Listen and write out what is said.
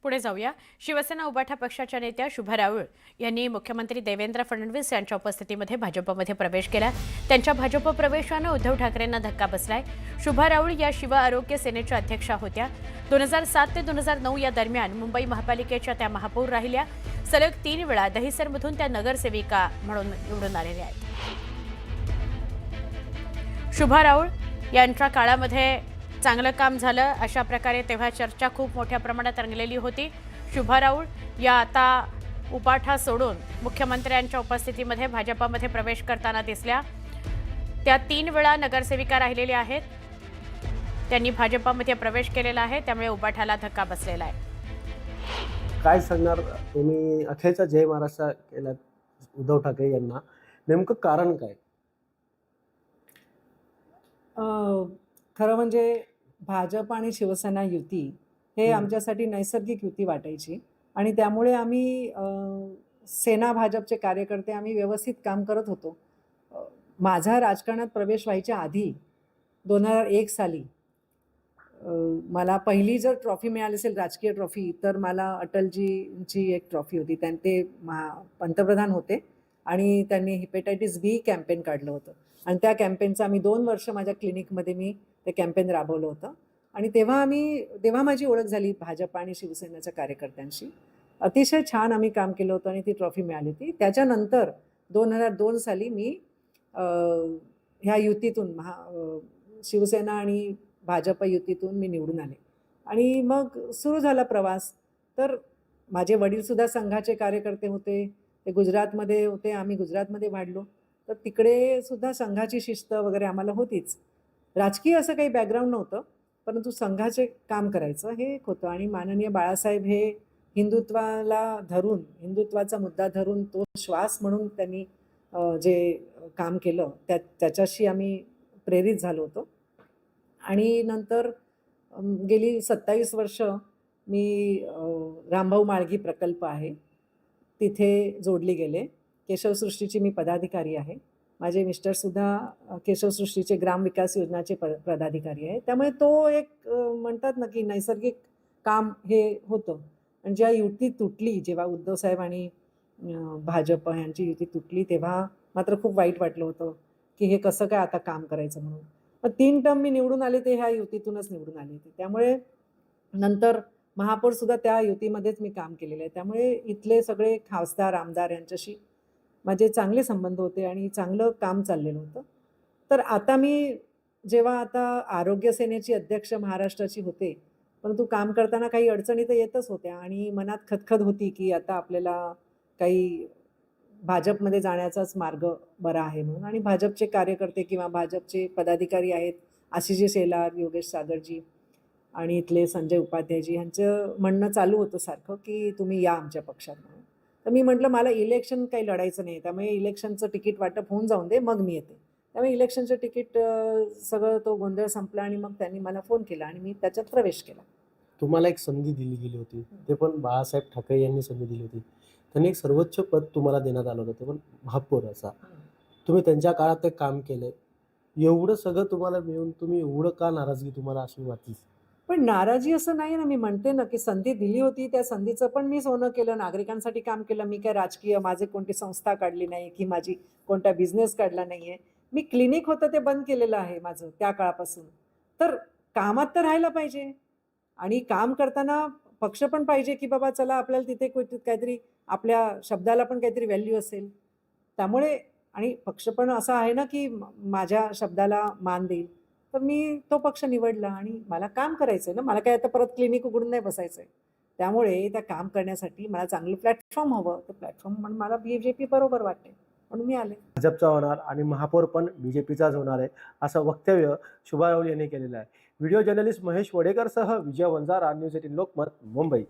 पुढे जाऊया. शिवसेना उबाठा पक्षाच्या नेत्या शुभा राऊळ यांनी मुख्यमंत्री देवेंद्र फडणवीस यांच्या उपस्थितीमध्ये भाजपमध्ये प्रवेश केला. त्यांच्या भाजप प्रवेशानं उद्धव ठाकरेंना धक्का बसलाय. शुभा राऊळ या शिव आरोग्य सेनेच्या अध्यक्षा होत्या. 2007 ते 2009 या दरम्यान मुंबई महापालिकेच्या त्या महापौर राहिल्या. सलग 3 वेळा दहिसरमधून त्या नगरसेविका म्हणून निवडून आलेल्या आहेत. शुभा राऊळ यांच्या काळामध्ये चांगलं काम झालं अशा प्रकारे तेव्हा चर्चा खूप मोठ्या प्रमाणात रंगलेली होती. शुभा राऊळ या आता उबाठा सोडून मुख्यमंत्र्यांच्या उपस्थितीमध्ये भाजपमध्ये प्रवेश करताना दिसल्या. त्या 3 वेळा नगरसेविका राहिलेल्या आहेत. त्यांनी भाजपमध्ये प्रवेश केलेला आहे, त्यामुळे उबाठाला धक्का बसलेला आहे. काय सांगणार तुम्ही? अखेरचा जय महाराष्ट्र केला उद्धव ठाकरे यांना, नेमकं कारण काय? खरं म्हणजे भाजप आणि शिवसेना युती हे आमच्यासाठी नैसर्गिक युती वाटायची आणि त्यामुळे आम्ही सेना भाजपचे कार्यकर्ते आम्ही व्यवस्थित काम करत होतो. माझा राजकारणात प्रवेश व्हायच्या आधी 2001 साली मला पहिली जर ट्रॉफी मिळाली असेल राजकीय ट्रॉफी, तर मला अटलजींची एक ट्रॉफी होती. ते पंतप्रधान होते आणि त्यांनी हेपेटायटिस बी कॅम्पेन काढलं होतं आणि त्या कॅम्पेनचं आम्ही 2 वर्ष माझ्या क्लिनिकमध्ये मी ते कॅम्पेन राबवलं होतं आणि तेव्हा माझी ओळख झाली भाजप आणि शिवसेनेच्या कार्यकर्त्यांशी. अतिशय छान आम्ही काम केलं होतं आणि ती ट्रॉफी मिळाली होती. त्याच्यानंतर 2002 साली मी ह्या युतीतून शिवसेना आणि भाजप युतीतून मी निवडून आले आणि मग सुरू झाला प्रवास. तर माझे वडीलसुद्धा संघाचे कार्यकर्ते होते, ते गुजरातमध्ये होते, आम्ही गुजरातमध्ये वाढलो. तर तिकडे सुद्धा संघाची शिस्त वगैरे आम्हाला होतीच. राजकीय असं काही बॅकग्राऊंड नव्हतं, परंतु संघाचे काम करायचं हे एक होतं आणि माननीय बाळासाहेब हे हिंदुत्वाचा मुद्दा धरून तो श्वास म्हणून त्यांनी जे काम केलं त्याच्याशी आम्ही प्रेरित झालो होतो आणि नंतर गेली 27 वर्ष मी रामभाऊ म्हाळगी प्रकल्प आहे तिथे जोडली गेले. केशवसृष्टीची मी पदाधिकारी आहे. माझे मिस्टरसुद्धा केशवसृष्टीचे ग्रामविकास योजनाचे पदाधिकारी आहे. त्यामुळे तो एक म्हणतात ना की नैसर्गिक काम हे होतं. आणि जेव्हा युती तुटली, जेव्हा उद्धवसाहेब आणि भाजप यांची युती तुटली, तेव्हा मात्र खूप वाईट वाटलं होतं की हे कसं काय आता काम करायचं म्हणून. मग 3 टर्म मी निवडून आले ते ह्या युतीतूनच निवडून आले होते. त्यामुळे नंतर महापौरसुद्धा त्या युतीमध्येच मी काम केलेलं आहे. त्यामुळे इथले सगळे खासदार आमदार यांच्याशी माझे चांगले संबंध होते आणि चांगलं काम चाललेलं होतं. तर आता मी जेव्हा आता आरोग्य सेनेची अध्यक्ष महाराष्ट्राची होते, परंतु काम करताना काही अडचणी तर येतच होत्या आणि मनात खदखद होती की आता आपल्याला काही भाजपमध्ये जाण्याचाच मार्ग बरा आहे म्हणून. आणि भाजपचे कार्यकर्ते किंवा भाजपचे पदाधिकारी आहेत, आशिष शेलार, योगेश सागरजी आणि इथले संजय उपाध्यायजी यांचं म्हणणं चालू होतं सारखं की तुम्ही या आमच्या पक्षात म्हणून. तर मी म्हटलं मला इलेक्शन काही लढायचं नाही, त्यामुळे इलेक्शनचं तिकीट वाटप होऊन जाऊन दे, मग मी येते. त्यामुळे इलेक्शनचं तिकीट सगळं तो गोंधळ संपला आणि मग त्यांनी मला फोन केला आणि मी त्याच्यात प्रवेश केला. तुम्हाला एक संधी दिली गेली होती, ते पण बाळासाहेब ठाकरे यांनी संधी दिली होती. त्यांनी एक सर्वोच्च पद तुम्हाला देण्यात आलं होतं, ते पण महापौर असा. तुम्ही त्यांच्या काळात ते काम केलं. एवढं सगळं तुम्हाला मिळून तुम्ही एवढं का नाराजगी तुम्हाला अशी वाटली? पण नाराजी असं नाही ना, मी म्हणते ना की संधी दिली होती, त्या संधीचं पण मी सोनं केलं, नागरिकांसाठी काम केलं. मी काय राजकीय माझे कोणती संस्था काढली नाही की माझी कोणता बिझनेस काढला नाही आहे. मी क्लिनिक होतं ते बंद केलेलं आहे माझं त्या काळापासून. तर कामात तर राहायला पाहिजे आणि काम करताना पक्ष पण पाहिजे की बाबा चला आपल्याला तिथे काहीतरी आपल्या शब्दाला पण काहीतरी व्हॅल्यू असेल. त्यामुळे आणि पक्ष पण असा आहे ना की माझ्या शब्दाला मान देईल. तर मी तो पक्ष निवडला आणि मला काम करायचं आहे ना, मला काय आता परत क्लिनिक उघडून नाही बसायचं आहे. त्यामुळे त्या काम करण्यासाठी मला चांगलं प्लॅटफॉर्म हवं. तर प्लॅटफॉर्म म्हणून मला BJP बरोबर वाटते म्हणून मी आले. भाजपचा होणार आणि महापौर पण BJPचाच होणार आहे, असं वक्तव्य शुभा राऊळ यांनी केलेलं आहे. व्हिडिओ जर्नलिस्ट महेश वडेकरसह विजय वंजारा, न्यूज 18 लोकमत, मुंबई.